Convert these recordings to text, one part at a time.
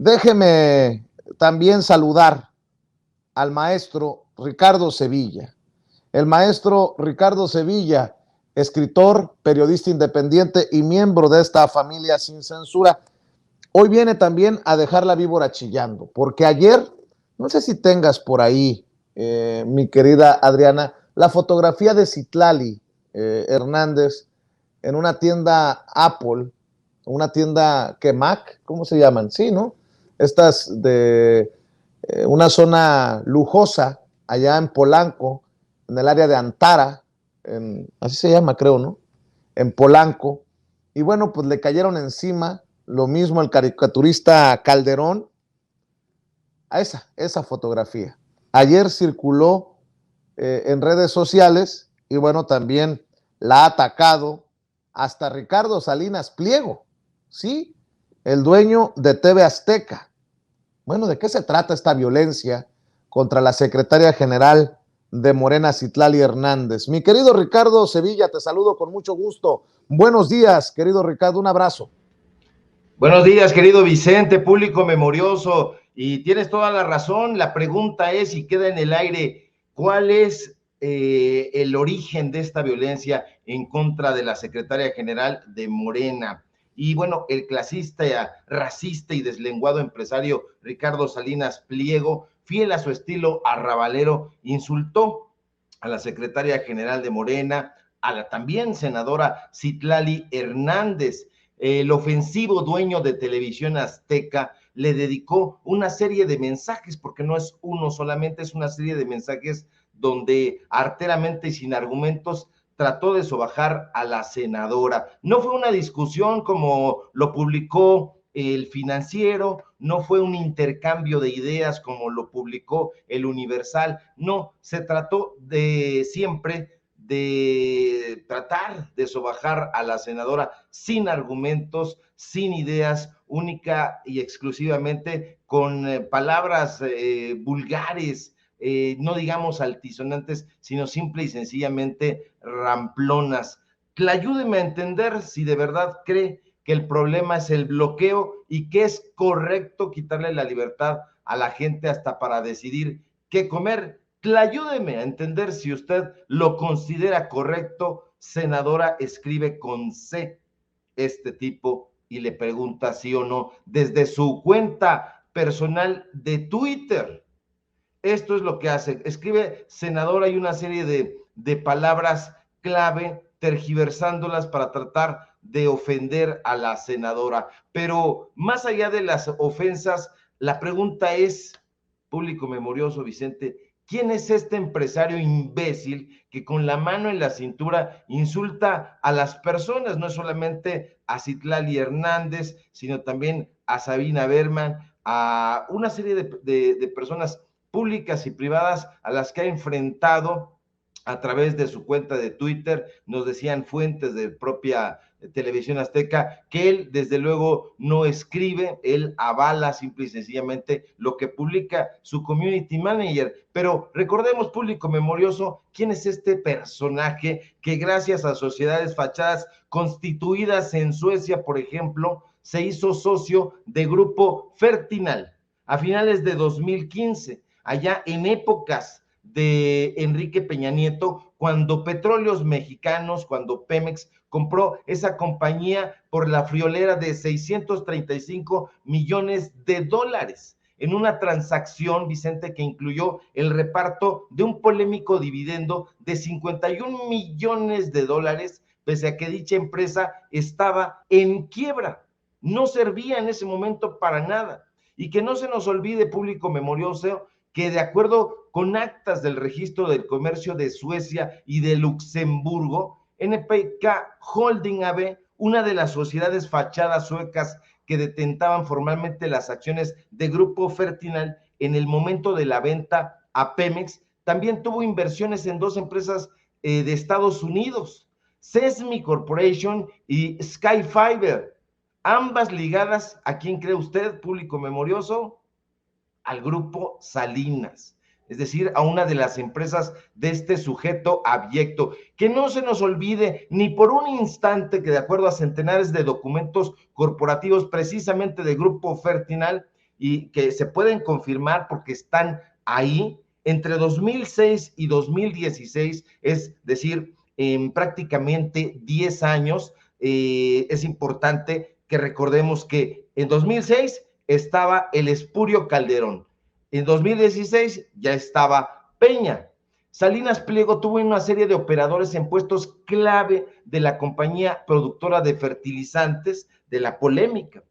Déjeme también saludar al maestro Ricardo Sevilla. El maestro Ricardo Sevilla, escritor, periodista independiente y miembro de esta familia sin censura, hoy viene también a dejar la víbora chillando, porque ayer, no sé si tengas por ahí, mi querida Adriana, la fotografía de Citlali Hernández en una tienda Apple, una tienda que Mac, ¿cómo se llaman? Sí, ¿no? Estas de una zona lujosa allá en Polanco, en el área de Antara, así se llama, creo, ¿no? En Polanco. Y bueno, pues le cayeron encima, lo mismo el caricaturista Calderón, a esa fotografía. Ayer circuló en redes sociales y bueno, también la ha atacado hasta Ricardo Salinas Pliego, ¿sí? El dueño de TV Azteca. Bueno, ¿de qué se trata esta violencia contra la secretaria general de Morena, Citlali Hernández? Mi querido Ricardo Sevilla, te saludo con mucho gusto. Buenos días, querido Ricardo, un abrazo. Buenos días, querido Vicente, público memorioso, y tienes toda la razón. La pregunta es, y queda en el aire, ¿cuál es el origen de esta violencia en contra de la secretaria general de Morena? Y bueno, el clasista, racista y deslenguado empresario Ricardo Salinas Pliego, fiel a su estilo arrabalero, insultó a la secretaria general de Morena, a la también senadora Citlali Hernández. El ofensivo dueño de Televisión Azteca le dedicó una serie de mensajes, porque no es uno solamente, es una serie de mensajes donde arteramente y sin argumentos trató de sobajar a la senadora. No fue una discusión como lo publicó El Financiero, no fue un intercambio de ideas como lo publicó El Universal, no, se trató de siempre de tratar de sobajar a la senadora sin argumentos, sin ideas, única y exclusivamente con palabras vulgares, no digamos altisonantes, sino simple y sencillamente ramplonas. Ayúdeme a entender si de verdad cree que el problema es el bloqueo y que es correcto quitarle la libertad a la gente hasta para decidir qué comer. Ayúdeme a entender si usted lo considera correcto. Senadora, escribe con C este tipo y le pregunta sí o no desde su cuenta personal de Twitter. Esto es lo que hace. Escribe senadora y una serie de palabras clave, tergiversándolas para tratar de ofender a la senadora. Pero más allá de las ofensas, la pregunta es, público memorioso, Vicente, ¿quién es este empresario imbécil que con la mano en la cintura insulta a las personas? No es solamente a Citlali Hernández, sino también a Sabina Berman, a una serie de personas públicas y privadas a las que ha enfrentado a través de su cuenta de Twitter. Nos decían fuentes de propia Televisión Azteca que él desde luego no escribe, él avala simple y sencillamente lo que publica su community manager. Pero recordemos, público memorioso, quién es este personaje que gracias a sociedades fachadas constituidas en Suecia, por ejemplo, se hizo socio de Grupo Fertinal a finales de 2015, allá en épocas de Enrique Peña Nieto, cuando Petróleos Mexicanos, cuando Pemex compró esa compañía por la friolera de 635 millones de dólares, en una transacción, Vicente, que incluyó el reparto de un polémico dividendo de 51 millones de dólares, pese a que dicha empresa estaba en quiebra, no servía en ese momento para nada. Y que no se nos olvide, público memorioso, que de acuerdo con actas del registro del comercio de Suecia y de Luxemburgo, NPK Holding AB, una de las sociedades fachadas suecas que detentaban formalmente las acciones de Grupo Fertinal en el momento de la venta a Pemex, también tuvo inversiones en dos empresas de Estados Unidos, Sesmi Corporation y Skyfiber, ambas ligadas, ¿a quién cree usted, público memorioso? Al grupo Salinas, es decir, a una de las empresas de este sujeto abyecto. Que no se nos olvide ni por un instante que de acuerdo a centenares de documentos corporativos precisamente del grupo Fertinal, y que se pueden confirmar porque están ahí, entre 2006 y 2016, es decir, en prácticamente 10 años, es importante que recordemos que en 2006 estaba el espurio Calderón, en 2016 ya estaba Peña. Salinas Pliego tuvo una serie de operadores en puestos clave de la compañía productora de fertilizantes, de la polémica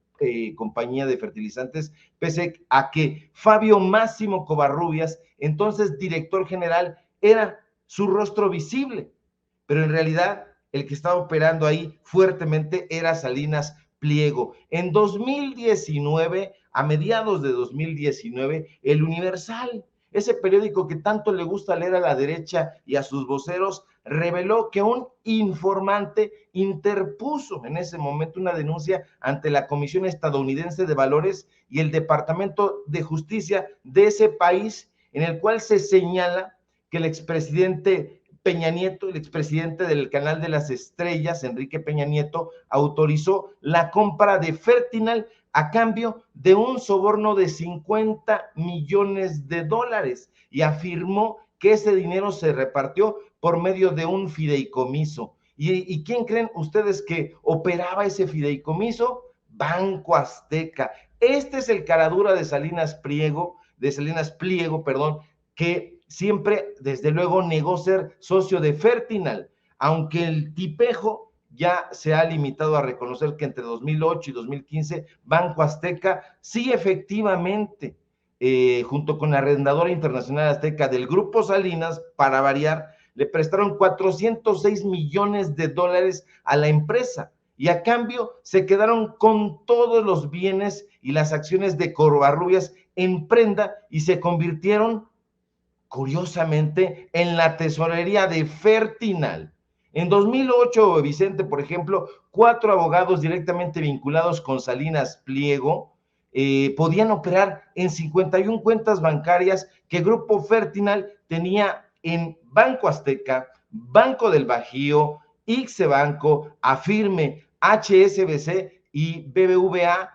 compañía de fertilizantes, pese a que Fabio Máximo Covarrubias, entonces director general, era su rostro visible, pero en realidad el que estaba operando ahí fuertemente era Salinas Pliego. En 2019, a mediados de 2019, el Universal, ese periódico que tanto le gusta leer a la derecha y a sus voceros, reveló que un informante interpuso en ese momento una denuncia ante la Comisión Estadounidense de Valores y el Departamento de Justicia de ese país, en el cual se señala que el expresidente Peña Nieto, el expresidente del Canal de las Estrellas, Enrique Peña Nieto, autorizó la compra de Fertinal a cambio de un soborno de 50 millones de dólares y afirmó que ese dinero se repartió por medio de un fideicomiso. ¿Y quién creen ustedes que operaba ese fideicomiso? Banco Azteca. Este es el caradura de Salinas Pliego, que siempre, desde luego, negó ser socio de Fertinal, aunque el tipejo ya se ha limitado a reconocer que entre 2008 y 2015 Banco Azteca sí efectivamente, junto con la Arrendadora Internacional Azteca del Grupo Salinas, para variar, le prestaron 406 millones de dólares a la empresa y a cambio se quedaron con todos los bienes y las acciones de Covarrubias en prenda y se convirtieron, curiosamente, en la tesorería de Fertinal. En 2008, Vicente, por ejemplo, 4 abogados directamente vinculados con Salinas Pliego podían operar en 51 cuentas bancarias que Grupo Fertinal tenía en Banco Azteca, Banco del Bajío, ICSE Banco, Afirme, HSBC y BBVA,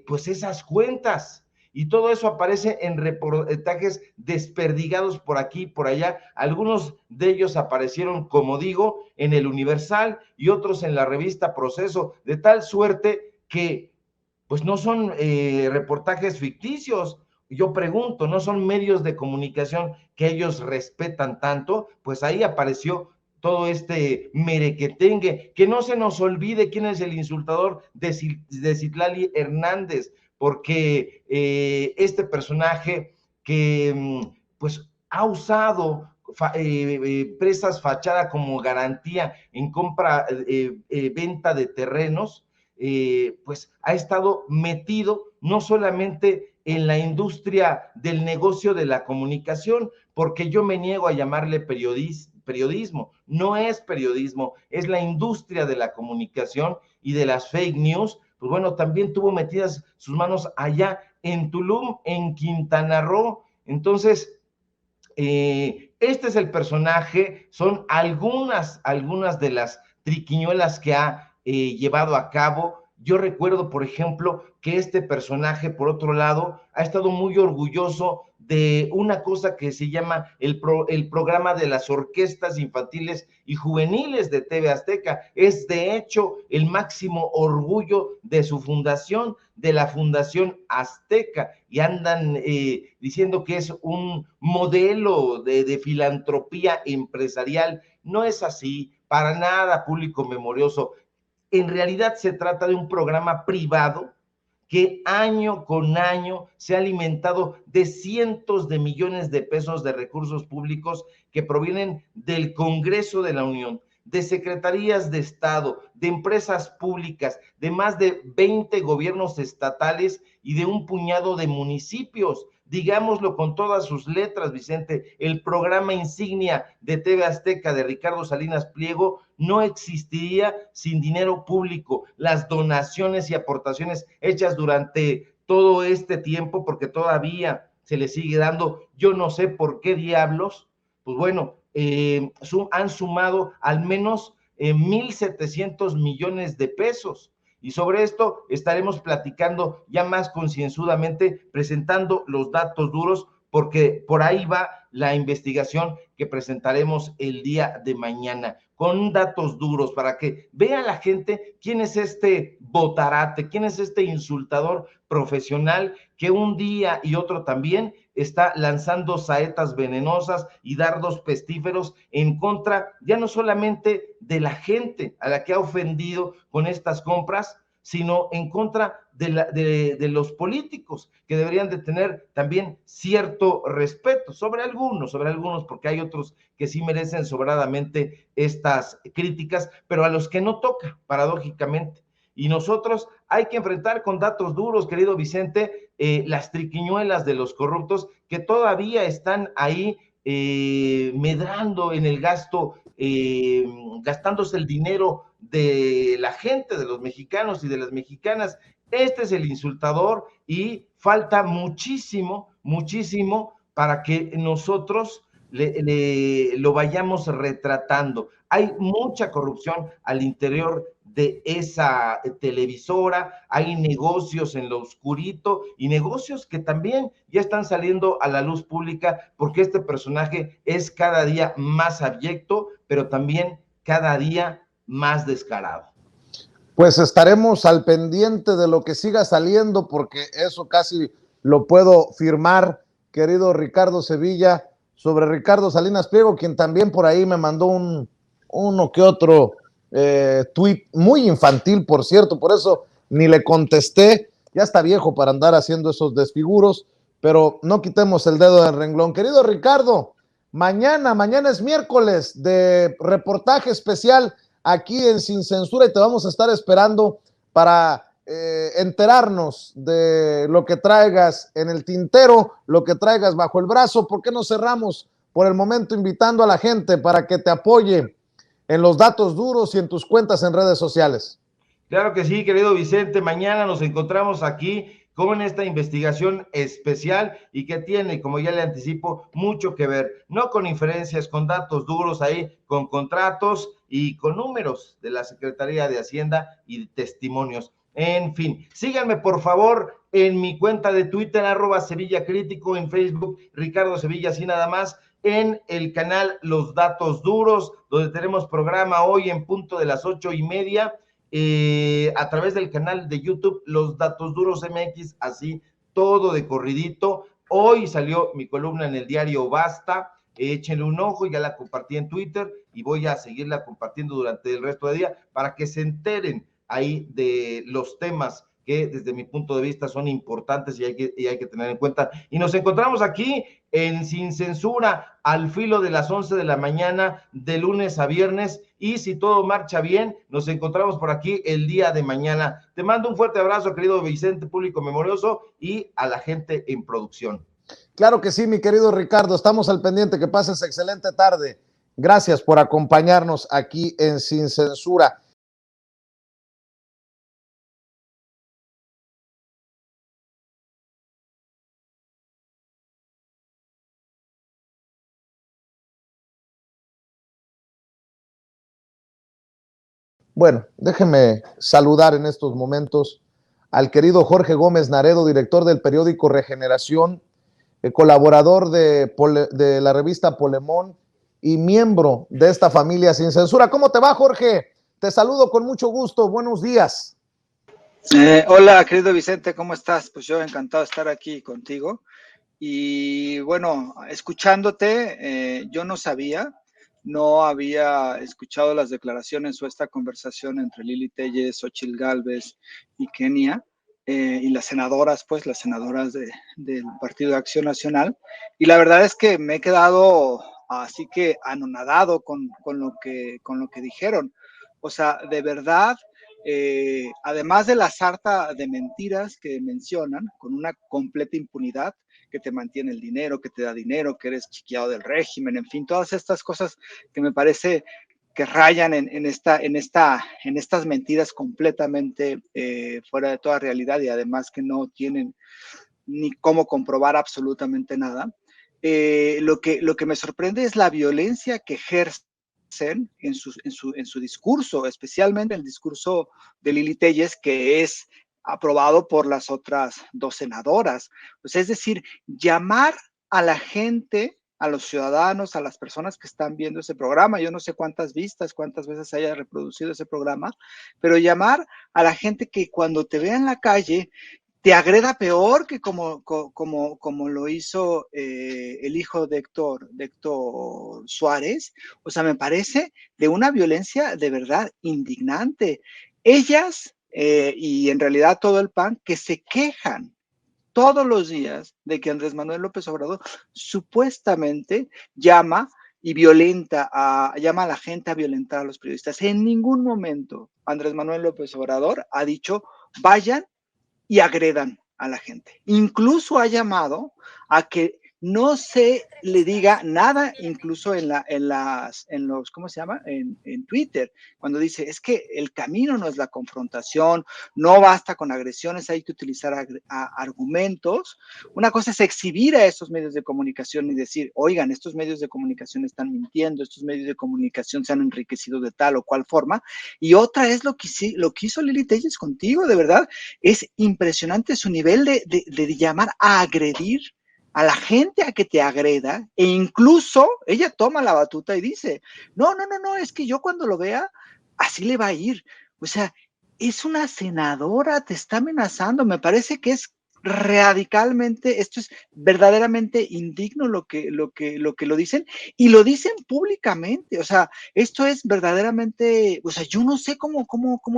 pues esas cuentas. Y todo eso aparece en reportajes desperdigados por aquí y por allá. Algunos de ellos aparecieron, como digo, en el Universal y otros en la revista Proceso, de tal suerte que pues no son reportajes ficticios. Yo pregunto, ¿no son medios de comunicación que ellos respetan tanto? Pues ahí apareció todo este merequetengue. Que no se nos olvide quién es el insultador de Citlali Hernández, porque este personaje que pues ha usado presas fachada como garantía en compra, venta de terrenos, pues ha estado metido no solamente en la industria del negocio de la comunicación, porque yo me niego a llamarle periodismo, no es periodismo, es la industria de la comunicación y de las fake news. Pues bueno, también tuvo metidas sus manos allá en Tulum, en Quintana Roo. Entonces, este es el personaje, son algunas de las triquiñuelas que ha llevado a cabo. Yo recuerdo, por ejemplo, que este personaje, por otro lado, ha estado muy orgulloso de una cosa que se llama el programa de las orquestas infantiles y juveniles de TV Azteca. Es, de hecho, el máximo orgullo de su fundación, de la Fundación Azteca, y andan diciendo que es un modelo de filantropía empresarial. No es así, para nada, público memorioso. En realidad se trata de un programa privado que año con año se ha alimentado de cientos de millones de pesos de recursos públicos que provienen del Congreso de la Unión, de secretarías de Estado, de empresas públicas, de más de 20 gobiernos estatales y de un puñado de municipios. Digámoslo con todas sus letras, Vicente, el programa insignia de TV Azteca de Ricardo Salinas Pliego no existiría sin dinero público. Las donaciones y aportaciones hechas durante todo este tiempo, porque todavía se le sigue dando, yo no sé por qué diablos, pues bueno, han sumado al menos 1,700 millones de pesos. Y sobre esto estaremos platicando ya más concienzudamente, presentando los datos duros, porque por ahí va la investigación que presentaremos el día de mañana, con datos duros para que vea la gente quién es este botarate, quién es este insultador profesional que un día y otro también está lanzando saetas venenosas y dardos pestíferos en contra ya no solamente de la gente a la que ha ofendido con estas compras, sino en contra de los políticos, que deberían de tener también cierto respeto sobre algunos, porque hay otros que sí merecen sobradamente estas críticas, pero a los que no toca, paradójicamente. Y nosotros hay que enfrentar con datos duros, querido Vicente, las triquiñuelas de los corruptos que todavía están ahí medrando en el gasto, gastándose el dinero de la gente, de los mexicanos y de las mexicanas. Este es el insultador y falta muchísimo, muchísimo para que nosotros lo vayamos retratando. Hay mucha corrupción al interior de esa televisora, hay negocios en lo oscurito y negocios que también ya están saliendo a la luz pública, porque este personaje es cada día más abyecto, pero también cada día más descarado. Pues estaremos al pendiente de lo que siga saliendo, porque eso casi lo puedo firmar, querido Ricardo Sevilla, sobre Ricardo Salinas Pliego, quien también por ahí me mandó uno que otro tuit muy infantil, por cierto, por eso ni le contesté. Ya está viejo para andar haciendo esos desfiguros, pero no quitemos el dedo del renglón. Querido Ricardo, mañana es miércoles de reportaje especial aquí en Sin Censura y te vamos a estar esperando para enterarnos de lo que traigas en el tintero, lo que traigas bajo el brazo. ¿Por qué no cerramos por el momento invitando a la gente para que te apoye en los datos duros y en tus cuentas en redes sociales? Claro que sí, querido Vicente, mañana nos encontramos aquí con esta investigación especial y que tiene, como ya le anticipo, mucho que ver, no con inferencias, con datos duros ahí, con contratos y con números de la Secretaría de Hacienda y testimonios. En fin, síganme por favor en mi cuenta de Twitter, @SevillaCrítico, en Facebook, Ricardo Sevilla, así nada más, en el canal Los Datos Duros, donde tenemos programa hoy en punto de las 8:30, a través del canal de YouTube Los Datos Duros MX, así todo de corridito. Hoy salió mi columna en el diario Basta, échenle un ojo, ya la compartí en Twitter y voy a seguirla compartiendo durante el resto del día para que se enteren ahí de los temas que desde mi punto de vista son importantes y hay que tener en cuenta. Y nos encontramos aquí en Sin Censura al filo de las 11 de la mañana, de lunes a viernes, y si todo marcha bien, nos encontramos por aquí el día de mañana. Te mando un fuerte abrazo, querido Vicente, público memorioso, y a la gente en producción. Claro que sí, mi querido Ricardo, estamos al pendiente, que pases excelente tarde. Gracias por acompañarnos aquí en Sin Censura. Bueno, déjeme saludar en estos momentos al querido Jorge Gómez Naredo, director del periódico Regeneración, colaborador de la revista Polemón y miembro de esta familia Sin Censura. ¿Cómo te va, Jorge? Te saludo con mucho gusto. Buenos días. Hola, querido Vicente, ¿cómo estás? Pues yo encantado de estar aquí contigo. Y bueno, escuchándote, yo no había escuchado las declaraciones o esta conversación entre Lili Telles, Xochitl Gálvez y Kenia, y las senadoras del Partido de Acción Nacional. Y la verdad es que me he quedado así que anonadado con lo que dijeron. O sea, de verdad, además de la sarta de mentiras que mencionan, con una completa impunidad, que te mantiene el dinero, que te da dinero, que eres chiqueado del régimen, en fin, todas estas cosas que me parece que rayan en estas mentiras completamente fuera de toda realidad y además que no tienen ni cómo comprobar absolutamente nada. Lo que me sorprende es la violencia que ejerce en su discurso, especialmente el discurso de Lili Téllez, que es aprobado por las otras 2 senadoras. Pues es decir, llamar a la gente, a los ciudadanos, a las personas que están viendo ese programa, yo no sé cuántas vistas, cuántas veces haya reproducido ese programa, pero llamar a la gente que cuando te vea en la calle te agreda peor que como lo hizo el hijo de Héctor Suárez. O sea, me parece de una violencia de verdad indignante. Ellas y en realidad todo el PAN que se quejan todos los días de que Andrés Manuel López Obrador supuestamente llama a la gente a violentar a los periodistas. En ningún momento Andrés Manuel López Obrador ha dicho vayan y agredan a la gente. Incluso ha llamado a que no se le diga nada, incluso en los, ¿cómo se llama? En Twitter, cuando dice, es que el camino no es la confrontación, no basta con agresiones, hay que utilizar argumentos. Una cosa es exhibir a estos medios de comunicación y decir, oigan, estos medios de comunicación están mintiendo, estos medios de comunicación se han enriquecido de tal o cual forma, y otra es lo que hizo Lili Téllez contigo, de verdad, es impresionante su nivel de llamar a agredir a la gente a que te agreda, e incluso ella toma la batuta y dice, no, es que yo cuando lo vea, así le va a ir. O sea, es una senadora, te está amenazando, me parece que es radicalmente, esto es verdaderamente indigno lo que lo dicen, y lo dicen públicamente. O sea, esto es verdaderamente, o sea, yo no sé cómo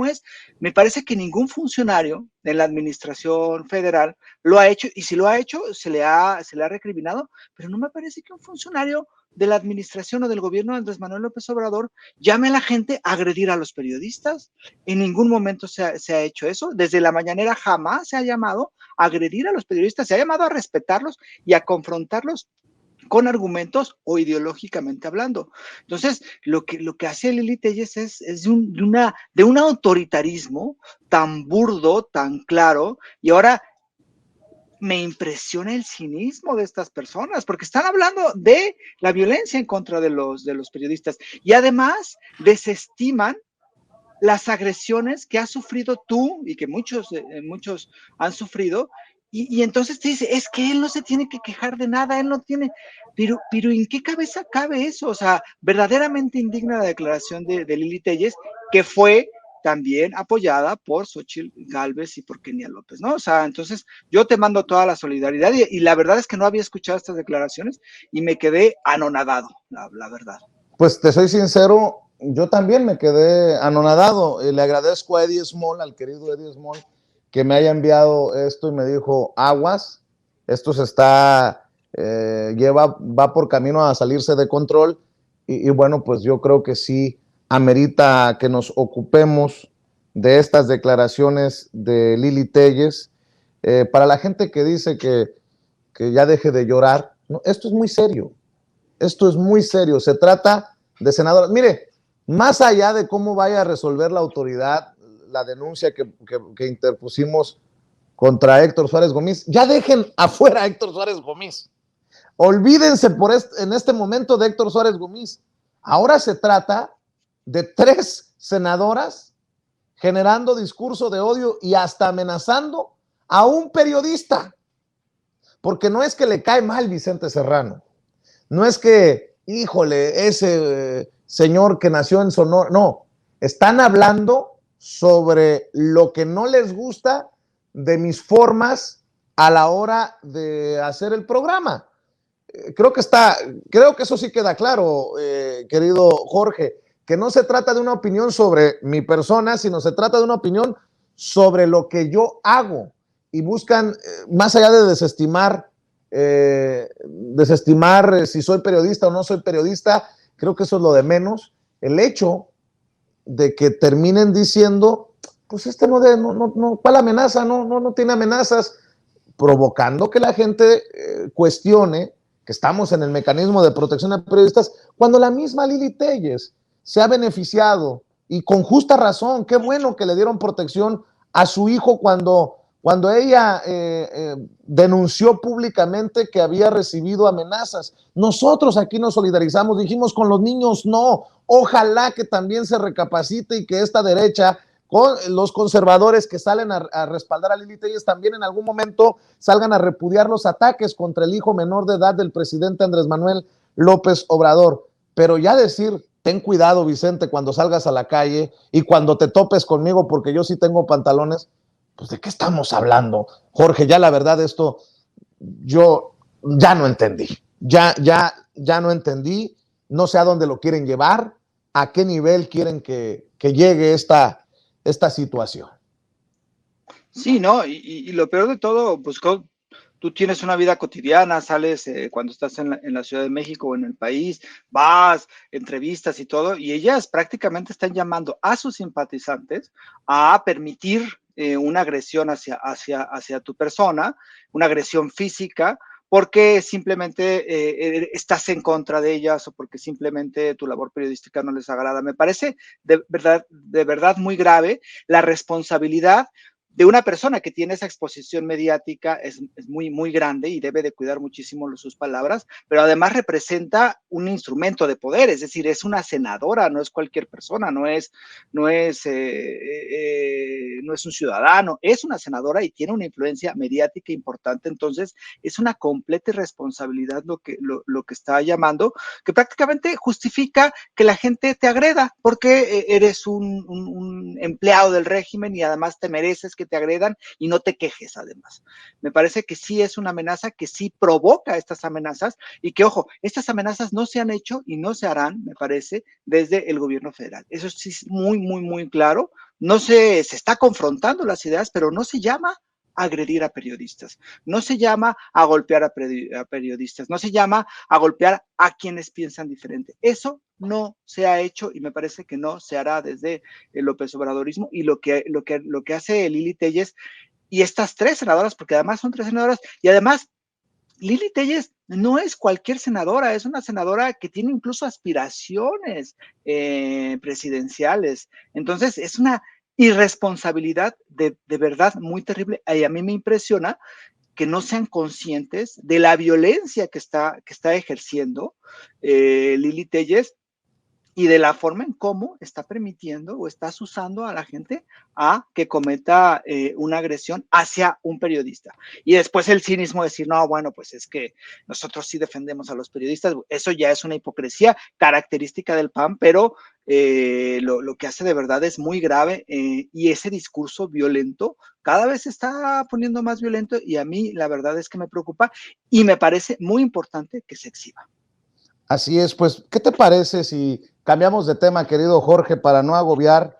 es. Me parece que ningún funcionario de la administración federal lo ha hecho, y si lo ha hecho, se le ha recriminado, pero no me parece que un funcionario de la administración o del gobierno de Andrés Manuel López Obrador llame a la gente a agredir a los periodistas. En ningún momento se ha hecho eso. Desde la mañanera jamás se ha llamado a agredir a los periodistas, se ha llamado a respetarlos y a confrontarlos con argumentos o ideológicamente hablando. Entonces, lo que hace Lili Téllez es de un autoritarismo tan burdo, tan claro, y ahora me impresiona el cinismo de estas personas, porque están hablando de la violencia en contra de los periodistas, y además desestiman las agresiones que has sufrido tú y que muchos han sufrido, y entonces te dice, es que él no se tiene que quejar de nada, él no tiene, pero ¿en qué cabeza cabe eso? O sea, verdaderamente indigna la declaración de Lili Téllez, que fue también apoyada por Xóchitl Gálvez y por Kenia López, ¿no? O sea, entonces yo te mando toda la solidaridad, y la verdad es que no había escuchado estas declaraciones y me quedé anonadado, la verdad. Pues te soy sincero, yo también me quedé anonadado. Le agradezco a Eddie Small, al querido Eddie Small, que me haya enviado esto y me dijo, aguas, esto se está, va por camino a salirse de control, y bueno, pues yo creo que sí amerita que nos ocupemos de estas declaraciones de Lili Téllez. Para la gente que dice que ya deje de llorar, no, esto es muy serio. Esto es muy serio. Se trata de senadoras. Mire, más allá de cómo vaya a resolver la autoridad la denuncia que interpusimos contra Héctor Suárez Gómez, ya dejen afuera a Héctor Suárez Gómez. Olvídense en este momento de Héctor Suárez Gómez. Ahora se trata de 3 senadoras generando discurso de odio y hasta amenazando a un periodista. Porque no es que le cae mal Vicente Serrano. No es que, híjole, ese señor que nació en Sonora. No, están hablando sobre lo que no les gusta de mis formas a la hora de hacer el programa. Creo que eso sí queda claro, querido Jorge, que no se trata de una opinión sobre mi persona, sino se trata de una opinión sobre lo que yo hago, y buscan, más allá de desestimar si soy periodista o no soy periodista, creo que eso es lo de menos. El hecho de que terminen diciendo, pues ¿cuál amenaza? No tiene amenazas, provocando que la gente cuestione que estamos en el mecanismo de protección de periodistas, cuando la misma Lili Téllez se ha beneficiado, y con justa razón. Qué bueno que le dieron protección a su hijo cuando cuando ella denunció públicamente que había recibido amenazas. Nosotros aquí nos solidarizamos, dijimos con los niños no, ojalá que también se recapacite y que esta derecha, con los conservadores que salen a respaldar a Lili Téllez, también en algún momento salgan a repudiar los ataques contra el hijo menor de edad del presidente Andrés Manuel López Obrador. Pero ya decir, ten cuidado, Vicente, cuando salgas a la calle y cuando te topes conmigo, porque yo sí tengo pantalones, pues ¿de qué estamos hablando? Jorge, ya la verdad esto yo ya no entendí, ya no entendí, no sé a dónde lo quieren llevar, a qué nivel quieren que llegue esta situación. Sí, ¿no? Y lo peor de todo, pues tú tienes una vida cotidiana, sales cuando estás en la Ciudad de México o en el país, vas, entrevistas y todo, y ellas prácticamente están llamando a sus simpatizantes a permitir una agresión hacia tu persona, una agresión física, porque simplemente estás en contra de ellas o porque simplemente tu labor periodística no les agrada. Me parece de verdad muy grave la responsabilidad de una persona que tiene esa exposición mediática. Es muy, muy grande y debe de cuidar muchísimo sus palabras, pero además representa un instrumento de poder, es decir, es una senadora, no es cualquier persona, no es un ciudadano, es una senadora y tiene una influencia mediática importante. Entonces es una completa irresponsabilidad lo que está llamando, que prácticamente justifica que la gente te agreda porque eres un empleado del régimen y además te mereces que te agredan y no te quejes además. Me parece que sí es una amenaza, que sí provoca estas amenazas y que, ojo, estas amenazas no se han hecho y no se harán, me parece, desde el gobierno federal. Eso sí es muy, muy, muy claro. No se está confrontando las ideas, pero no se llama agredir a periodistas, no se llama a golpear a periodistas, no se llama a golpear a quienes piensan diferente. Eso no se ha hecho y me parece que no se hará desde el López Obradorismo. Y lo que hace Lili Téllez y estas tres senadoras, porque además son tres senadoras, y además Lili Téllez no es cualquier senadora, es una senadora que tiene incluso aspiraciones presidenciales. Entonces es una irresponsabilidad de verdad muy terrible. Y a mí me impresiona que no sean conscientes de la violencia que está ejerciendo Lili Téllez y de la forma en cómo está permitiendo o estás usando a la gente a que cometa una agresión hacia un periodista. Y después el cinismo de decir, no, bueno, pues es que nosotros sí defendemos a los periodistas. Eso ya es una hipocresía característica del PAN, pero lo que hace de verdad es muy grave y ese discurso violento cada vez se está poniendo más violento y a mí la verdad es que me preocupa y me parece muy importante que se exhiba. Así es, pues, ¿qué te parece si cambiamos de tema, querido Jorge, para no agobiar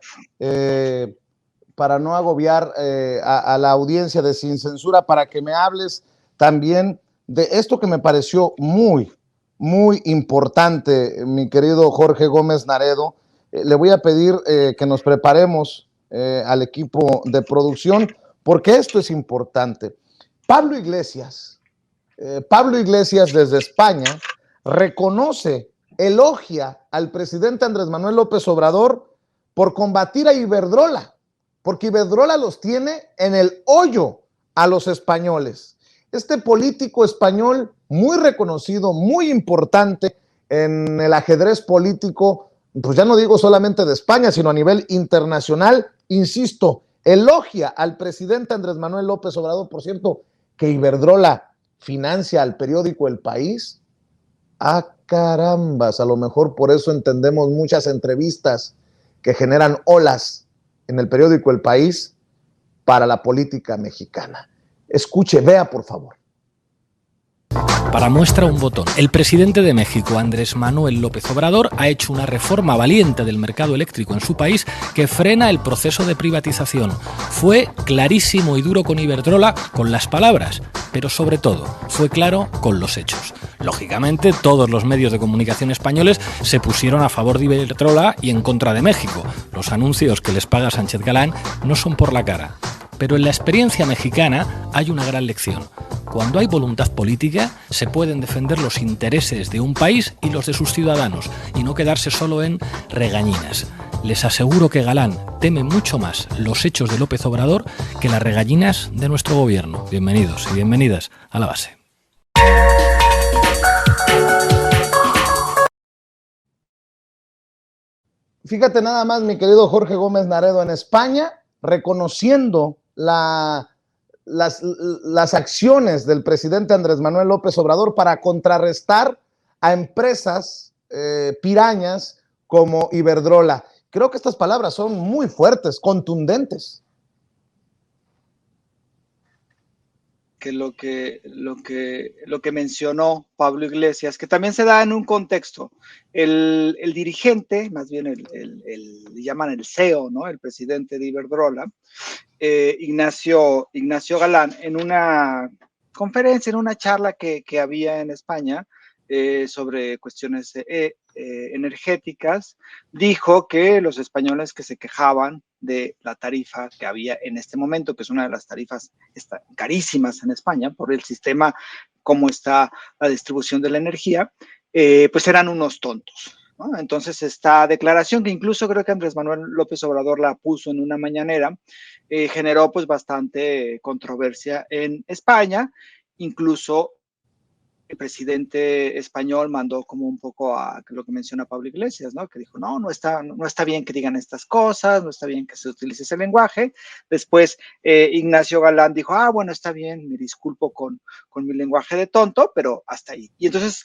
a la audiencia de Sin Censura, para que me hables también de esto que me pareció muy, muy importante, mi querido Jorge Gómez Naredo? Le voy a pedir que nos preparemos al equipo de producción, porque esto es importante. Pablo Iglesias desde España reconoce, elogia al presidente Andrés Manuel López Obrador por combatir a Iberdrola, porque Iberdrola los tiene en el hoyo a los españoles. Este político español muy reconocido, muy importante en el ajedrez político, pues ya no digo solamente de España, sino a nivel internacional, insisto, elogia al presidente Andrés Manuel López Obrador. Por cierto, que Iberdrola financia al periódico El País. Ah, carambas, a lo mejor por eso entendemos muchas entrevistas que generan olas en el periódico El País para la política mexicana. Escuche, vea por favor. Para muestra un botón, el presidente de México, Andrés Manuel López Obrador, ha hecho una reforma valiente del mercado eléctrico en su país que frena el proceso de privatización. Fue clarísimo y duro con Iberdrola con las palabras, pero sobre todo fue claro con los hechos. Lógicamente, todos los medios de comunicación españoles se pusieron a favor de Iberdrola y en contra de México. Los anuncios que les paga Sánchez Galán no son por la cara. Pero en la experiencia mexicana hay una gran lección. Cuando hay voluntad política, se pueden defender los intereses de un país y los de sus ciudadanos, y no quedarse solo en regañinas. Les aseguro que Galán teme mucho más los hechos de López Obrador que las regallinas de nuestro gobierno. Bienvenidos y bienvenidas a La Base. Fíjate nada más, mi querido Jorge Gómez Naredo, en España, reconociendo las acciones del presidente Andrés Manuel López Obrador para contrarrestar a empresas pirañas como Iberdrola. Creo que estas palabras son muy fuertes, contundentes. Que lo que mencionó Pablo Iglesias, que también se da en un contexto. El dirigente, más bien le llaman el CEO, ¿no? El presidente de Iberdrola, Ignacio Galán, en una conferencia, en una charla que había en España sobre cuestiones energéticas, dijo que los españoles que se quejaban de la tarifa que había en este momento, que es una de las tarifas carísimas en España por el sistema, cómo está la distribución de la energía, pues eran unos tontos, ¿no? Entonces esta declaración, que incluso creo que Andrés Manuel López Obrador la puso en una mañanera, generó pues bastante controversia en España. Incluso el presidente español mandó como un poco a lo que menciona Pablo Iglesias, ¿no? Que dijo, no está bien que digan estas cosas, no está bien que se utilice ese lenguaje. Después Ignacio Galán dijo, bueno, está bien, me disculpo con mi lenguaje de tonto, pero hasta ahí. Y entonces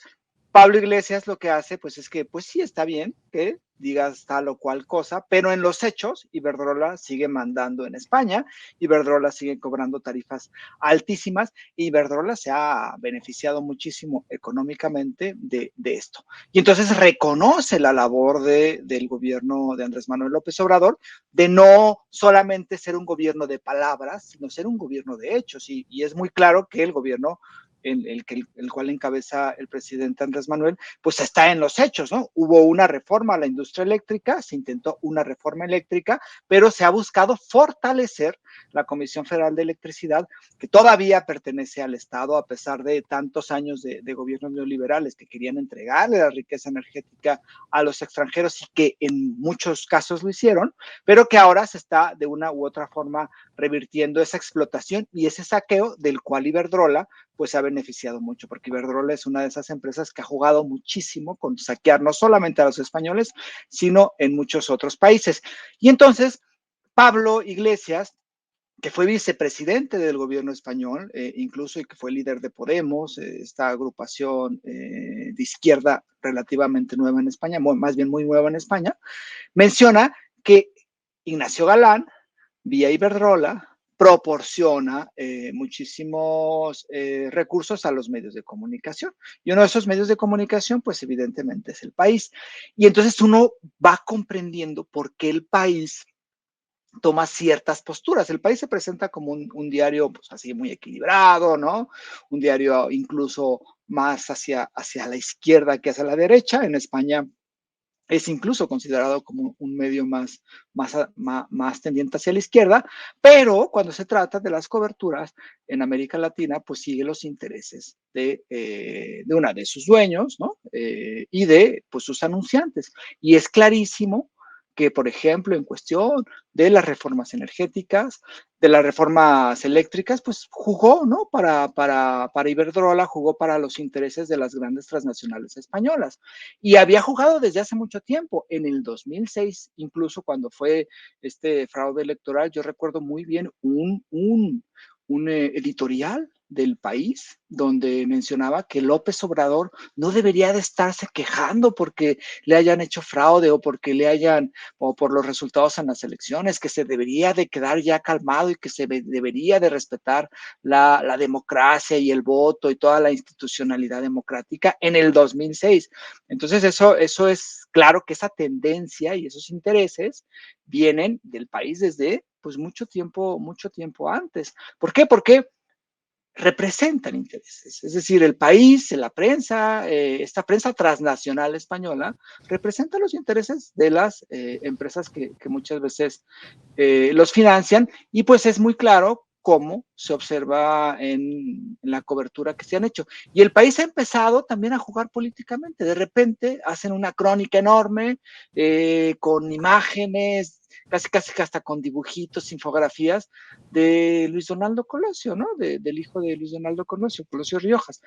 Pablo Iglesias lo que hace, pues es que, pues sí, está bien que digas tal o cual cosa, pero en los hechos, Iberdrola sigue mandando en España, Iberdrola sigue cobrando tarifas altísimas, y Iberdrola se ha beneficiado muchísimo económicamente de esto. Y entonces reconoce la labor del gobierno de Andrés Manuel López Obrador de no solamente ser un gobierno de palabras, sino ser un gobierno de hechos, y es muy claro que el gobierno el cual encabeza el presidente Andrés Manuel, pues está en los hechos, ¿no? Hubo una reforma a la industria eléctrica, se intentó una reforma eléctrica, pero se ha buscado fortalecer la Comisión Federal de Electricidad, que todavía pertenece al Estado, a pesar de tantos años de gobiernos neoliberales que querían entregarle la riqueza energética a los extranjeros y que en muchos casos lo hicieron, pero que ahora se está de una u otra forma revirtiendo esa explotación y ese saqueo del cual Iberdrola pues se ha beneficiado mucho, porque Iberdrola es una de esas empresas que ha jugado muchísimo con saquear no solamente a los españoles, sino en muchos otros países. Y entonces, Pablo Iglesias, que fue vicepresidente del gobierno español, incluso, y que fue líder de Podemos, esta agrupación de izquierda relativamente nueva en España, más bien muy nueva en España, menciona que Ignacio Galán, vía Iberdrola, proporciona muchísimos recursos a los medios de comunicación. Y uno de esos medios de comunicación, pues evidentemente es El País. Y entonces uno va comprendiendo por qué El País toma ciertas posturas. El País se presenta como un diario, pues así muy equilibrado, ¿no? Un diario incluso más hacia la izquierda que hacia la derecha. En España es incluso considerado como un medio más tendiente hacia la izquierda, pero cuando se trata de las coberturas en América Latina, pues sigue los intereses de una de sus dueños, ¿no? Y de pues, sus anunciantes. Y es clarísimo que, por ejemplo, en cuestión de las reformas energéticas, de las reformas eléctricas, pues jugó, ¿no? Para Iberdrola, jugó para los intereses de las grandes transnacionales españolas. Y había jugado desde hace mucho tiempo. En el 2006, incluso cuando fue este fraude electoral, yo recuerdo muy bien un editorial del País donde mencionaba que López Obrador no debería de estarse quejando porque le hayan hecho fraude o por los resultados en las elecciones, que se debería de quedar ya calmado y que se debería de respetar la democracia y el voto y toda la institucionalidad democrática en el 2006. Entonces eso es claro que esa tendencia y esos intereses vienen del País desde pues mucho tiempo antes. ¿Por qué? Porque representan intereses, es decir, El País, la prensa, esta prensa transnacional española, representa los intereses de las empresas que muchas veces los financian, y pues es muy claro como se observa en la cobertura que se han hecho. Y el país ha empezado también a jugar políticamente. De repente hacen una crónica enorme con imágenes, casi hasta con dibujitos, infografías de Luis Donaldo Colosio, ¿no? Del hijo de Luis Donaldo Colosio, Colosio Riojas.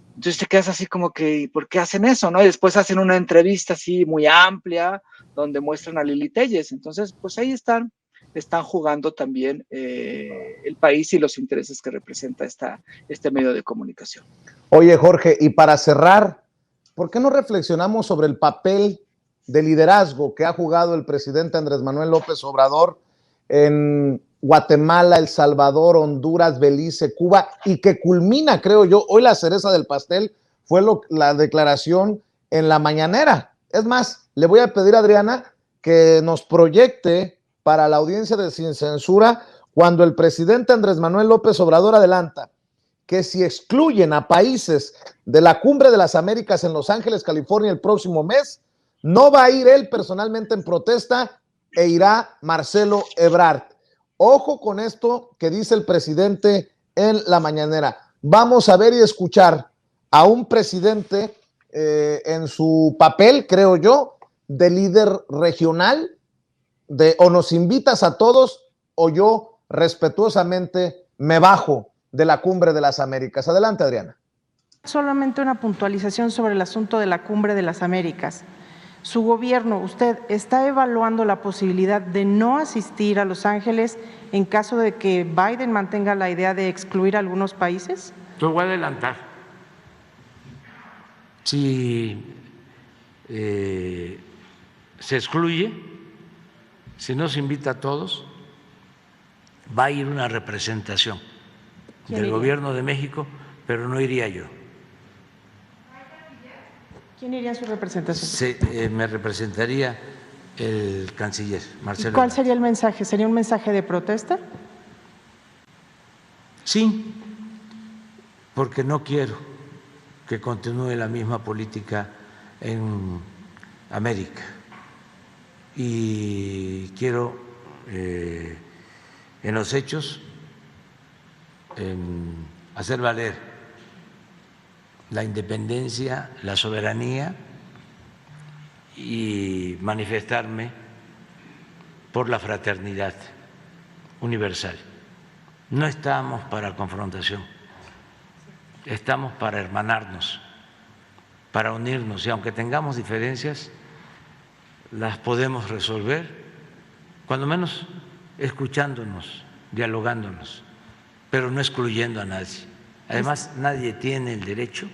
Entonces te quedas así como que, ¿por qué hacen eso, no? Y después hacen una entrevista así muy amplia donde muestran a Lili Téllez. Entonces, pues ahí están jugando también el país y los intereses que representa este medio de comunicación. Oye, Jorge, y para cerrar, ¿por qué no reflexionamos sobre el papel de liderazgo que ha jugado el presidente Andrés Manuel López Obrador en Guatemala, El Salvador, Honduras, Belice, Cuba, y que culmina, creo yo, hoy la cereza del pastel fue la declaración en la mañanera? Es más, le voy a pedir a Adriana que nos proyecte para la audiencia de Sin Censura cuando el presidente Andrés Manuel López Obrador adelanta que si excluyen a países de la Cumbre de las Américas en Los Ángeles, California, el próximo mes, no va a ir él personalmente en protesta e irá Marcelo Ebrard. Ojo con esto que dice el presidente en la mañanera. Vamos a ver y escuchar a un presidente en su papel, creo yo, de líder regional, o nos invitas a todos o yo respetuosamente me bajo de la Cumbre de las Américas. Adelante, Adriana. Solamente una puntualización sobre el asunto de la Cumbre de las Américas. Su gobierno, ¿usted está evaluando la posibilidad de no asistir a Los Ángeles en caso de que Biden mantenga la idea de excluir a algunos países? Lo voy a adelantar. Si se excluye, si no se invita a todos, va a ir una representación del gobierno de México, pero no iría yo. ¿Quién iría en su representación? Me representaría el canciller, Marcelo. ¿Y cuál sería el mensaje? ¿Sería un mensaje de protesta? Sí, porque no quiero que continúe la misma política en América. Y quiero, en los hechos, hacer valer la independencia, la soberanía y manifestarme por la fraternidad universal. No estamos para confrontación, estamos para hermanarnos, para unirnos, y aunque tengamos diferencias, las podemos resolver, cuando menos escuchándonos, dialogándonos, pero no excluyendo a nadie. Además, nadie tiene el derecho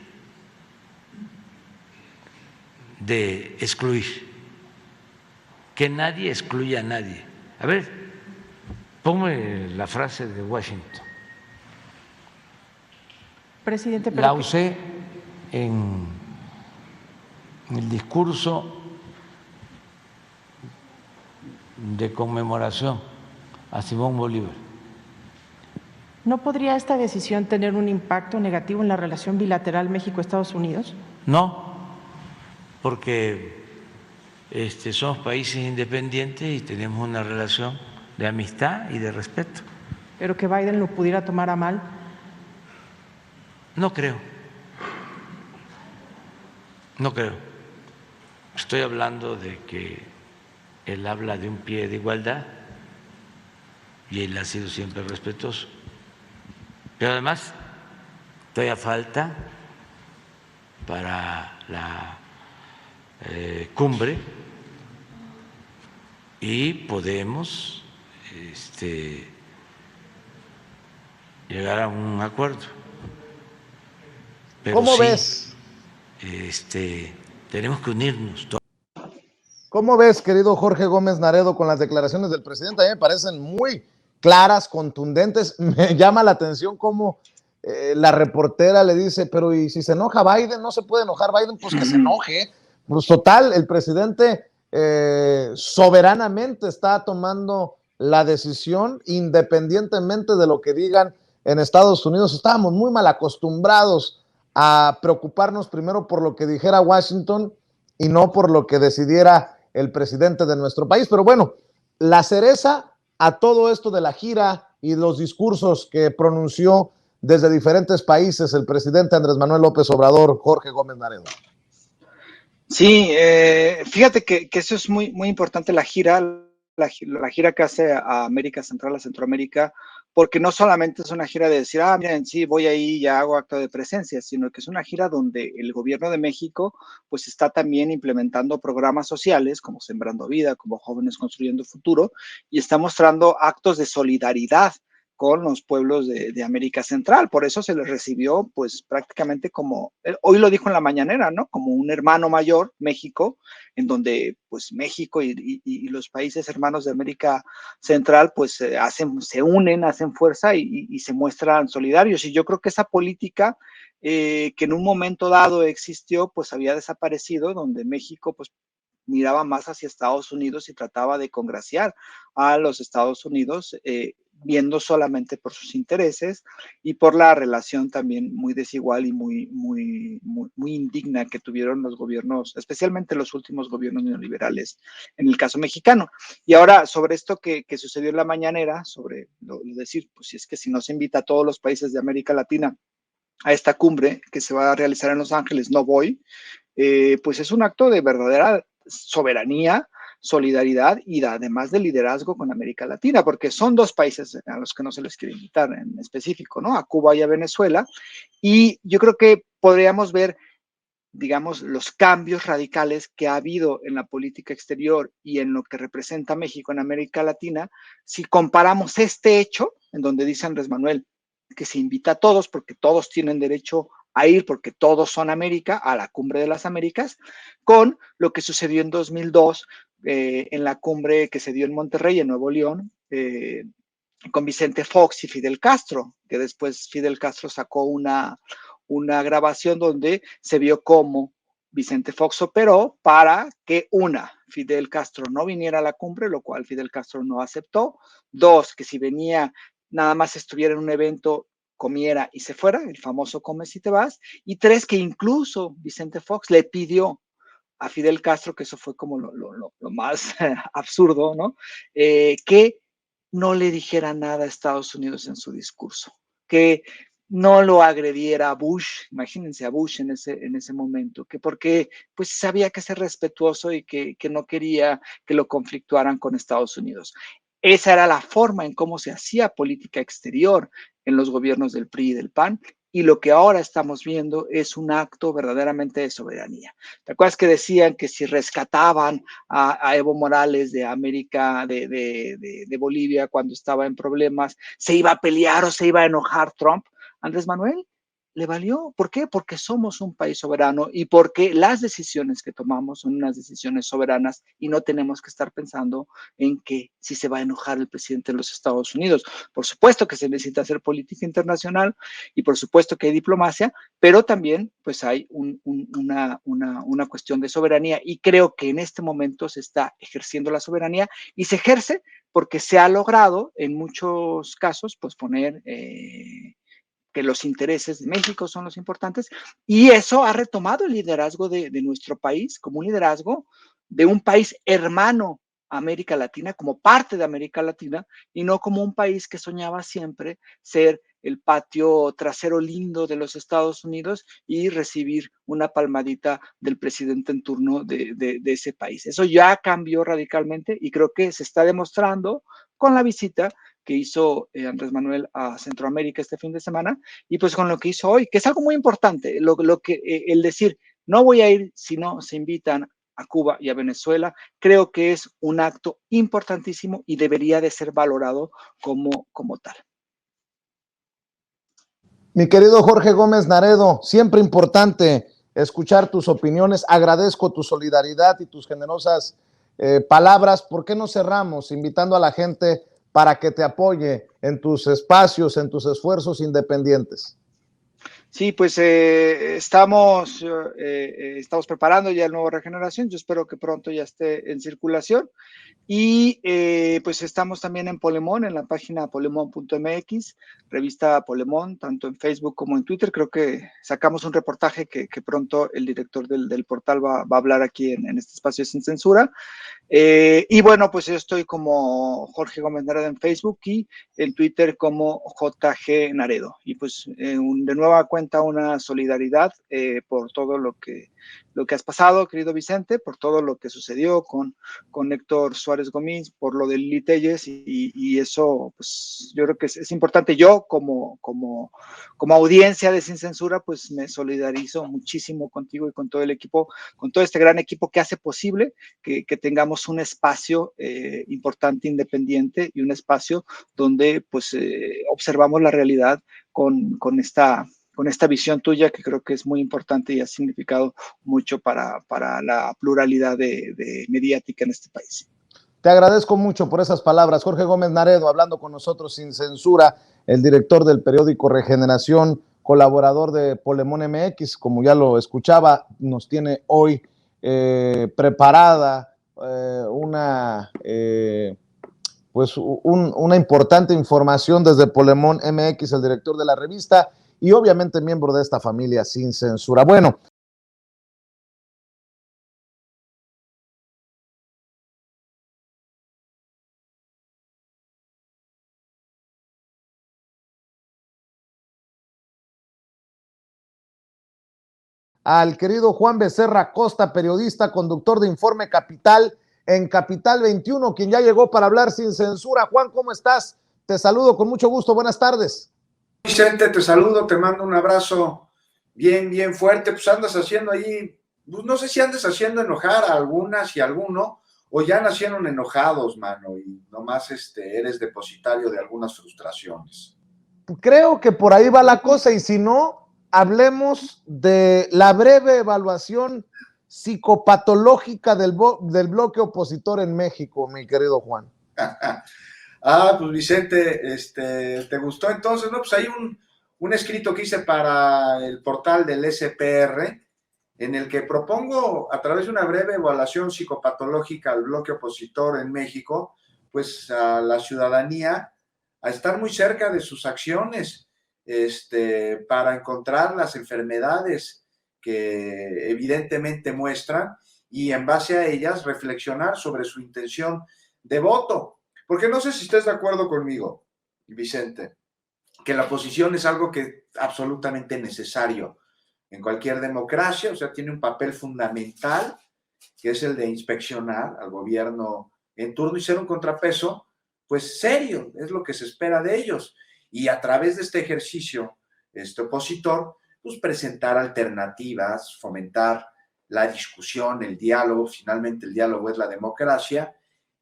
de excluir, que nadie excluya a nadie. A ver, ponme la frase de Washington. Presidente, la usé en el discurso de conmemoración a Simón Bolívar. ¿No podría esta decisión tener un impacto negativo en la relación bilateral México-Estados Unidos? No, porque somos países independientes y tenemos una relación de amistad y de respeto. ¿Pero que Biden lo pudiera tomar a mal? No creo. No creo. Estoy hablando de que él habla de un pie de igualdad y él ha sido siempre respetuoso. Pero además, todavía falta para la cumbre y podemos llegar a un acuerdo. Pero ¿Cómo sí, ves? Tenemos que unirnos. ¿Cómo ves, querido Jorge Gómez Naredo, con las declaraciones del presidente? A mí me parecen muy claras, contundentes. Me llama la atención cómo la reportera le dice, pero ¿y si se enoja Biden? No se puede enojar Biden, pues que se enoje. Pues total, el presidente soberanamente está tomando la decisión independientemente de lo que digan en Estados Unidos. Estábamos muy mal acostumbrados a preocuparnos primero por lo que dijera Washington y no por lo que decidiera el presidente de nuestro país. Pero bueno, la cereza a todo esto de la gira y los discursos que pronunció desde diferentes países el presidente Andrés Manuel López Obrador, Jorge Gómez Naredo. Sí, fíjate que eso es muy, muy importante, la gira que hace a América Central, a Centroamérica, porque no solamente es una gira de decir, miren, sí, voy ahí y hago acto de presencia, sino que es una gira donde el gobierno de México pues está también implementando programas sociales como Sembrando Vida, como Jóvenes Construyendo Futuro, y está mostrando actos de solidaridad con los pueblos de América Central. Por eso se les recibió pues prácticamente como, hoy lo dijo en la mañanera, ¿no? Como un hermano mayor, México, en donde pues México y los países hermanos de América Central pues se unen, hacen fuerza y se muestran solidarios. Y yo creo que esa política que en un momento dado existió pues había desaparecido, donde México pues miraba más hacia Estados Unidos y trataba de congraciar a los Estados Unidos, viendo solamente por sus intereses y por la relación también muy desigual y muy indigna que tuvieron los gobiernos, especialmente los últimos gobiernos neoliberales en el caso mexicano. Y ahora, sobre esto que sucedió en la mañanera, sobre lo decir, pues si es que si no se invita a todos los países de América Latina a esta cumbre que se va a realizar en Los Ángeles, no voy, pues es un acto de verdadera soberanía, solidaridad y además de liderazgo con América Latina, porque son dos países a los que no se les quiere invitar en específico, ¿no? A Cuba y a Venezuela. Y yo creo que podríamos ver, digamos, los cambios radicales que ha habido en la política exterior y en lo que representa México en América Latina, si comparamos este hecho, en donde dice Andrés Manuel que se invita a todos porque todos tienen derecho a ir porque todos son América, a la Cumbre de las Américas, con lo que sucedió en 2002 en la cumbre que se dio en Monterrey, en Nuevo León, con Vicente Fox y Fidel Castro, que después Fidel Castro sacó una grabación donde se vio cómo Vicente Fox operó para que, Fidel Castro no viniera a la cumbre, lo cual Fidel Castro no aceptó. Dos, que si venía, nada más estuviera en un evento, comiera y se fuera, el famoso comes y te vas. Y tres, que incluso Vicente Fox le pidió a Fidel Castro, que eso fue como lo más absurdo, ¿no? Que no le dijera nada a Estados Unidos en su discurso, que no lo agrediera a Bush, imagínense a Bush en ese momento, que porque pues sabía que ser respetuoso y que no quería que lo conflictuaran con Estados Unidos. Esa era la forma en cómo se hacía política exterior en los gobiernos del PRI y del PAN, y lo que ahora estamos viendo es un acto verdaderamente de soberanía. ¿Te acuerdas que decían que si rescataban a Evo Morales de América, de Bolivia, cuando estaba en problemas, se iba a pelear o se iba a enojar Trump? Andrés Manuel le valió. ¿Por qué? Porque somos un país soberano y porque las decisiones que tomamos son unas decisiones soberanas y no tenemos que estar pensando en que si se va a enojar el presidente de los Estados Unidos. Por supuesto que se necesita hacer política internacional y por supuesto que hay diplomacia, pero también pues hay una cuestión de soberanía y creo que en este momento se está ejerciendo la soberanía y se ejerce porque se ha logrado en muchos casos pues poner que los intereses de México son los importantes, y eso ha retomado el liderazgo de nuestro país como un liderazgo de un país hermano a América Latina, como parte de América Latina, y no como un país que soñaba siempre ser el patio trasero lindo de los Estados Unidos y recibir una palmadita del presidente en turno de ese país. Eso ya cambió radicalmente y creo que se está demostrando con la visita que hizo Andrés Manuel a Centroamérica este fin de semana, y pues con lo que hizo hoy, que es algo muy importante, el decir, no voy a ir si no se invitan a Cuba y a Venezuela, creo que es un acto importantísimo y debería de ser valorado como tal. Mi querido Jorge Gómez Naredo, siempre importante escuchar tus opiniones, agradezco tu solidaridad y tus generosas palabras. ¿Por qué no cerramos invitando a la gente para que te apoye en tus espacios, en tus esfuerzos independientes? Sí, pues estamos preparando ya el nuevo Regeneración. Yo espero que pronto ya esté en circulación. Y pues estamos también en Polemón, en la página polemón.mx, revista Polemón, tanto en Facebook como en Twitter. Creo que sacamos un reportaje que pronto el director del portal va a hablar aquí en este espacio sin censura. Y bueno, pues yo estoy como Jorge Gómez Naredo en Facebook y en Twitter como JG Naredo. Y pues de nueva cuenta una solidaridad por todo lo que has pasado, querido Vicente, por todo lo que sucedió con Héctor Suárez Gómez, por lo de Lili Telles, y eso, pues yo creo que es importante. Yo como audiencia de Sin Censura, pues me solidarizo muchísimo contigo y con todo el equipo, con todo este gran equipo que hace posible que tengamos un espacio importante, independiente, y un espacio donde pues observamos la realidad con esta visión tuya, que creo que es muy importante y ha significado mucho para la pluralidad de mediática en este país. Te agradezco mucho por esas palabras. Jorge Gómez Naredo, hablando con nosotros Sin Censura, el director del periódico Regeneración, colaborador de Polemón MX, como ya lo escuchaba, nos tiene hoy preparada una importante información desde Polemón MX, el director de la revista y obviamente miembro de esta familia Sin Censura. Bueno, al querido Juan Becerra Costa, periodista, conductor de Informe Capital en Capital 21, quien ya llegó para hablar Sin Censura. Juan, ¿cómo estás? Te saludo con mucho gusto, buenas tardes. Vicente, te saludo, te mando un abrazo bien fuerte. Pues andas haciendo ahí, pues no sé si andas haciendo enojar a algunas y a alguno, o ya nacieron enojados, mano, y nomás eres depositario de algunas frustraciones. Creo que por ahí va la cosa, y si no, hablemos de la breve evaluación psicopatológica del bloque opositor en México, mi querido Juan. Pues Vicente, ¿te gustó entonces? No, pues hay un escrito que hice para el portal del SPR, en el que propongo, a través de una breve evaluación psicopatológica al bloque opositor en México, pues a la ciudadanía a estar muy cerca de sus acciones, para encontrar las enfermedades que evidentemente muestran y en base a ellas reflexionar sobre su intención de voto. Porque no sé si estés de acuerdo conmigo, Vicente, que la oposición es algo que es absolutamente necesario en cualquier democracia, o sea, tiene un papel fundamental, que es el de inspeccionar al gobierno en turno y ser un contrapeso, pues serio, es lo que se espera de ellos. Y a través de este ejercicio, opositor, pues presentar alternativas, fomentar la discusión, el diálogo. Finalmente el diálogo es la democracia,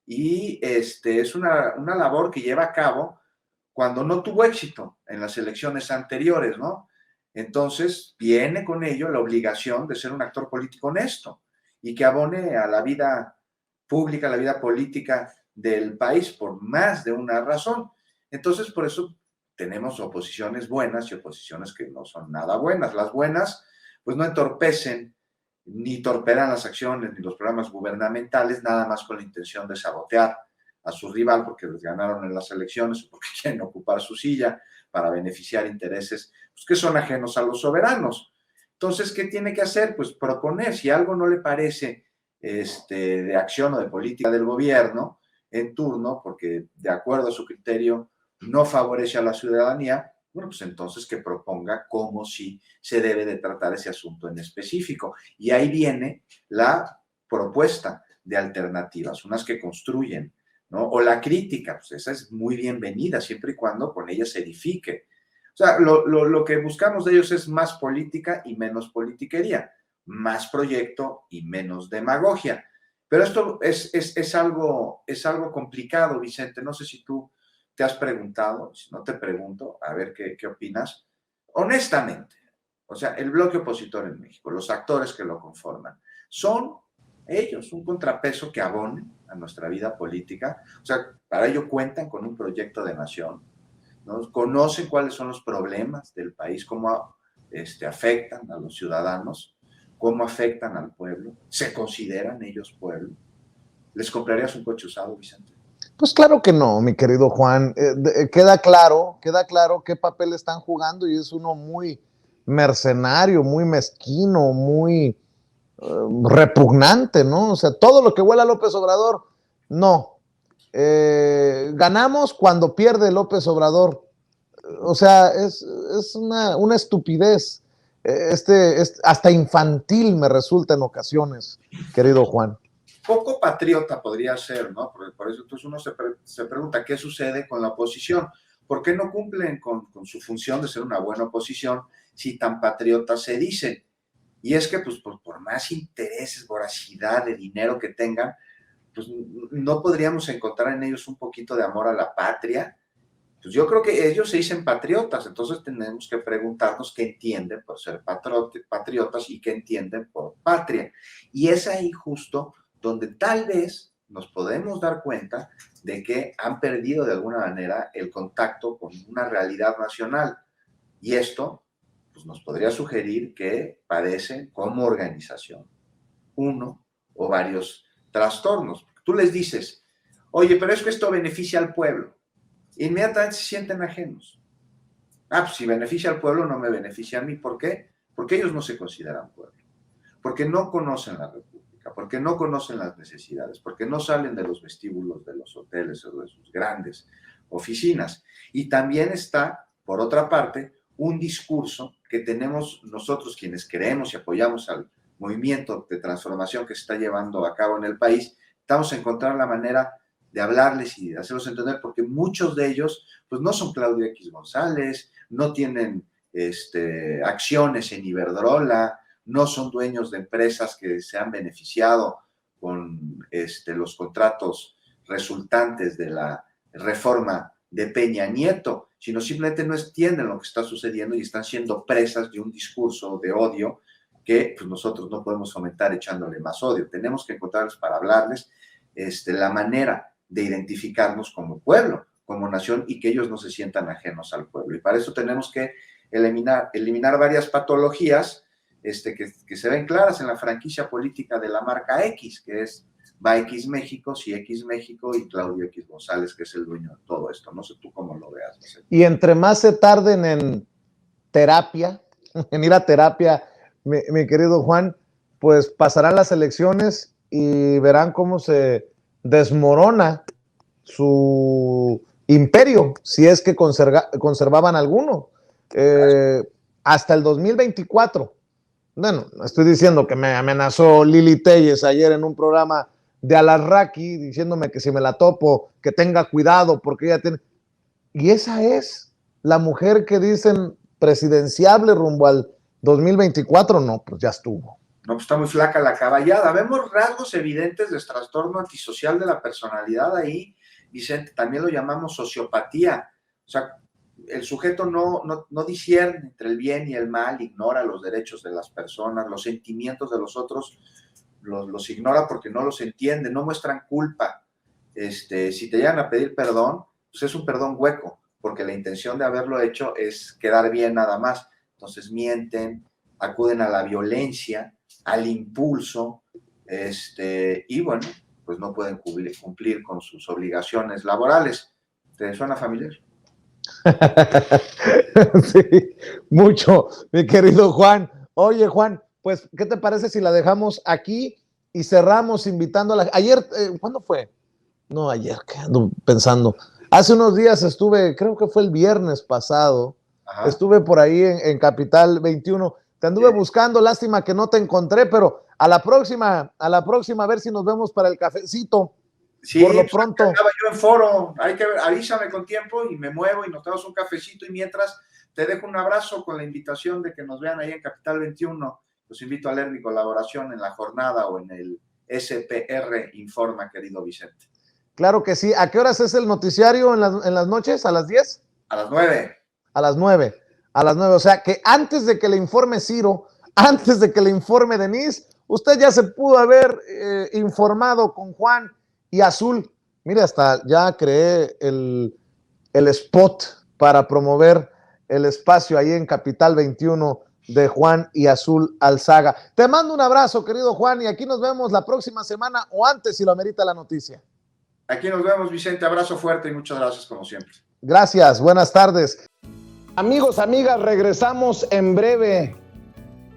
y es una labor que lleva a cabo cuando no tuvo éxito en las elecciones anteriores, ¿no? Entonces viene con ello la obligación de ser un actor político honesto y que abone a la vida pública, a la vida política del país por más de una razón. Entonces, por eso tenemos oposiciones buenas y oposiciones que no son nada buenas. Las buenas, pues no entorpecen ni torpedan las acciones ni los programas gubernamentales, nada más con la intención de sabotear a su rival porque les ganaron en las elecciones o porque quieren ocupar su silla para beneficiar intereses pues, que son ajenos a los soberanos. Entonces, ¿qué tiene que hacer? Pues proponer, si algo no le parece de acción o de política del gobierno en turno, porque de acuerdo a su criterio no favorece a la ciudadanía, bueno, pues entonces que proponga cómo sí se debe de tratar ese asunto en específico. Y ahí viene la propuesta de alternativas, unas que construyen, ¿no? O la crítica, pues esa es muy bienvenida, siempre y cuando con ella se edifique. O sea, lo que buscamos de ellos es más política y menos politiquería, más proyecto y menos demagogia. Pero esto es algo complicado, Vicente. No sé si tú te has preguntado, si no te pregunto, a ver qué opinas. Honestamente, o sea, el bloque opositor en México, los actores que lo conforman, son ellos un contrapeso que abone a nuestra vida política. O sea, para ello cuentan con un proyecto de nación, ¿no? Conocen cuáles son los problemas del país, cómo afectan a los ciudadanos, cómo afectan al pueblo, se consideran ellos pueblo. ¿Les comprarías un coche usado, Vicente? Pues claro que no, mi querido Juan. Queda claro qué papel están jugando y es uno muy mercenario, muy mezquino, muy repugnante, ¿no? O sea, todo lo que huele a López Obrador, no. Ganamos cuando pierde López Obrador. O sea, es una estupidez. Hasta infantil me resulta en ocasiones, querido Juan. Poco patriota podría ser, ¿no? Por eso entonces uno se pregunta qué sucede con la oposición. ¿Por qué no cumplen con su función de ser una buena oposición si tan patriotas se dicen? Y es que, pues, por más intereses, voracidad de dinero que tengan, pues no podríamos encontrar en ellos un poquito de amor a la patria. Pues yo creo que ellos se dicen patriotas, entonces tenemos que preguntarnos qué entienden por ser patriotas y qué entienden por patria. Y es ahí justo donde tal vez nos podemos dar cuenta de que han perdido de alguna manera el contacto con una realidad nacional. Y esto pues, nos podría sugerir que padecen como organización uno o varios trastornos. Tú les dices, oye, pero es que esto beneficia al pueblo. Inmediatamente se sienten ajenos. Pues si beneficia al pueblo, no me beneficia a mí. ¿Por qué? Porque ellos no se consideran pueblo. Porque no conocen la República, porque no conocen las necesidades, porque no salen de los vestíbulos de los hoteles o de sus grandes oficinas. Y también está, por otra parte, un discurso que tenemos nosotros quienes queremos y apoyamos al movimiento de transformación que se está llevando a cabo en el país. Estamos a encontrar la manera de hablarles y de hacerlos entender, porque muchos de ellos pues no son Claudio X González, no tienen acciones en Iberdrola, no son dueños de empresas que se han beneficiado con los contratos resultantes de la reforma de Peña Nieto, sino simplemente no entienden lo que está sucediendo y están siendo presas de un discurso de odio que pues, nosotros no podemos fomentar echándole más odio. Tenemos que encontrarles para hablarles la manera de identificarnos como pueblo, como nación, y que ellos no se sientan ajenos al pueblo. Y para eso tenemos que eliminar varias patologías que se ven claras en la franquicia política de la marca X, que es Va X México, Sí X México y Claudio X González, que es el dueño de todo esto. No sé tú cómo lo veas. No sé. Y entre más se tarden en terapia, en ir a terapia, mi querido Juan, pues pasarán las elecciones y verán cómo se desmorona su imperio, si es que conservaban alguno, hasta el 2024. Bueno, estoy diciendo que me amenazó Lili Telles ayer en un programa de Alarraqui, diciéndome que si me la topo, que tenga cuidado, porque ella tiene... Y esa es la mujer que dicen presidenciable rumbo al 2024, no, pues ya estuvo. No, pues está muy flaca la caballada. Vemos rasgos evidentes de trastorno antisocial de la personalidad ahí, Vicente, también lo llamamos sociopatía. O sea, el sujeto no discierne entre el bien y el mal, ignora los derechos de las personas, los sentimientos de los otros, los ignora porque no los entiende, no muestran culpa. Si te llegan a pedir perdón, pues es un perdón hueco, porque la intención de haberlo hecho es quedar bien nada más. Entonces mienten, acuden a la violencia, al impulso, y bueno, pues no pueden cumplir con sus obligaciones laborales. ¿Te suena familiar? Sí, mucho, mi querido Juan. Oye, Juan, pues, ¿qué te parece si la dejamos aquí y cerramos invitando a la... Ayer, ¿cuándo fue? No, ayer, ¿qué ando pensando? Hace unos días estuve, creo que fue el viernes pasado, Ajá. Estuve por ahí en Capital 21. Te anduve buscando, lástima que no te encontré, pero a la próxima a ver si nos vemos para el cafecito. Sí, por lo pronto. Estaba yo en foro, avísame con tiempo y me muevo y nos damos un cafecito y mientras te dejo un abrazo con la invitación de que nos vean ahí en Capital 21. Los invito a leer mi colaboración en la jornada o en el SPR Informa, querido Vicente. Claro que sí. ¿A qué horas es el noticiario en las noches? ¿A las 10? A las 9. A las 9. A las 9. O sea que antes de que le informe Ciro, antes de que le informe Denise, usted ya se pudo haber informado con Juan y Azul. Mire, hasta ya creé el spot para promover el espacio ahí en Capital 21 de Juan y Azul Alzaga. Te mando un abrazo, querido Juan, y aquí nos vemos la próxima semana o antes si lo amerita la noticia. Aquí nos vemos, Vicente. Abrazo fuerte y muchas gracias como siempre. Gracias, buenas tardes. Amigos, amigas, regresamos en breve.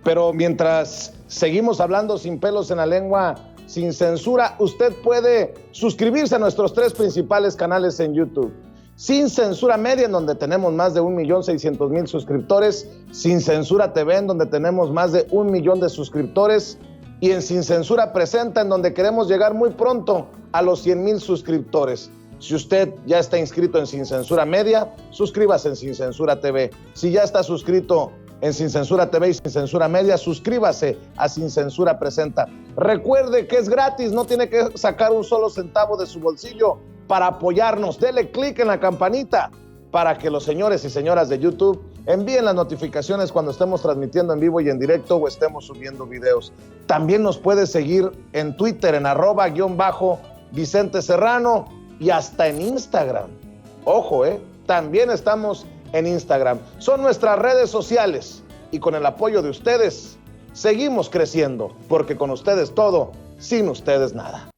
Pero mientras seguimos hablando sin pelos en la lengua, sin censura, usted puede suscribirse a nuestros 3 principales canales en YouTube. Sin Censura Media, en donde tenemos más de 1,600,000 suscriptores. Sin Censura TV, en donde tenemos más de 1 millón de suscriptores. Y en Sin Censura Presenta, en donde queremos llegar muy pronto a los 100,000 suscriptores. Si usted ya está inscrito en Sin Censura Media, suscríbase en Sin Censura TV. Si ya está suscrito en Sin Censura TV y Sin Censura Media, suscríbase a Sin Censura Presenta. Recuerde que es gratis, no tiene que sacar un solo centavo de su bolsillo para apoyarnos. Dele clic en la campanita para que los señores y señoras de YouTube envíen las notificaciones cuando estemos transmitiendo en vivo y en directo o estemos subiendo videos. También nos puede seguir en Twitter en @Vicente Serrano y hasta en Instagram. Ojo, también estamos en Instagram. Son nuestras redes sociales y con el apoyo de ustedes seguimos creciendo, porque con ustedes todo, sin ustedes nada.